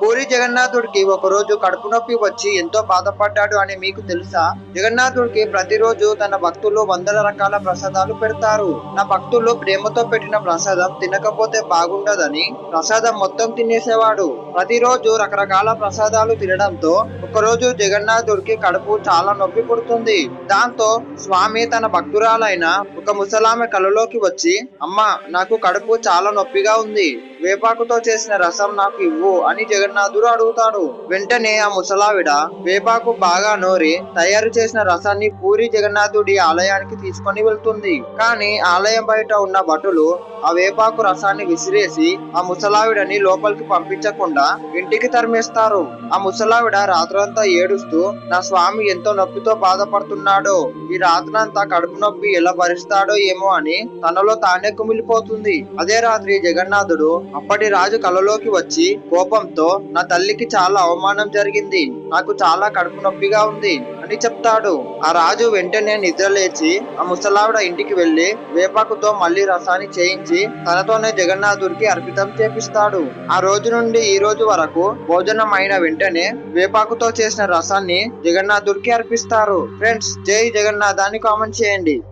పూరి జగన్నాథుడికి ఒకరోజు కడుపు నొప్పి వచ్చి ఎంతో బాధపడ్డాడు అని మీకు తెలుసా? జగన్నాథుడికి ప్రతిరోజు తన భక్తులు వందల రకాల ప్రసాదాలు పెడతారు. నా భక్తులు ప్రేమతో పెట్టిన ప్రసాదం తినకపోతే బాగుండదని ప్రసాదం మొత్తం తినేసేవాడు. ప్రతిరోజు రకరకాల ప్రసాదాలు తినడంతో ఒకరోజు జగన్నాథుడికి కడుపు చాలా నొప్పి పుడుతుంది. దాంతో స్వామి తన భక్తురాలైన ఒక ముసలామె కలలోకి వచ్చి, అమ్మా, నాకు కడుపు చాలా నొప్పిగా ఉంది, వేపాకుతో చేసిన రసం నాకు ఇవ్వు అని జగన్నాథుడు అడుగుతాడు. వెంటనే ఆ ముసలావిడ వేపాకు బాగా నూరి తయారు చేసిన రసాన్ని పూరి జగన్నాథుడి ఆలయానికి తీసుకొని వెళ్తుంది. కానీ ఆలయం బయట ఉన్న భటులు ఆ వేపాకు రసాన్ని విసిరేసి ఆ ముసలావిడని లోపలికి పంపించకుండా ఇంటికి తరిమేస్తారు. ఆ ముసలావిడ రాత్రంతా ఏడుస్తూ, నా స్వామి ఎంతో నొప్పితో బాధపడుతున్నాడో, ఈ రాత్రంతా కడుపు నొప్పి ఎలా భరిస్తాడో ఏమో అని తనలో తానే కుమిలిపోతుంది. అదే రాత్రి జగన్నాథుడు అప్పటి రాజు కలలోకి వచ్చి కోపంతో, నా తల్లికి చాలా అవమానం జరిగింది, నాకు చాలా కడుపు నొప్పిగా ఉంది అని చెప్తాడు. ఆ రాజు వెంటనే నిద్ర లేచి ఆ ముసలావిడ ఇంటికి వెళ్లి వేపాకుతో మళ్లీ రసాన్ని చేయించి తనతోనే జగన్నాథుడికి అర్పితం చేపిస్తాడు. ఆ రోజు నుండి ఈ రోజు వరకు భోజనం అయిన వెంటనే వేపాకుతో చేసిన రసాన్ని జగన్నాథుడికి అర్పిస్తారు. ఫ్రెండ్స్, జై జగన్నాథ్ అని కామెంట్ చేయండి.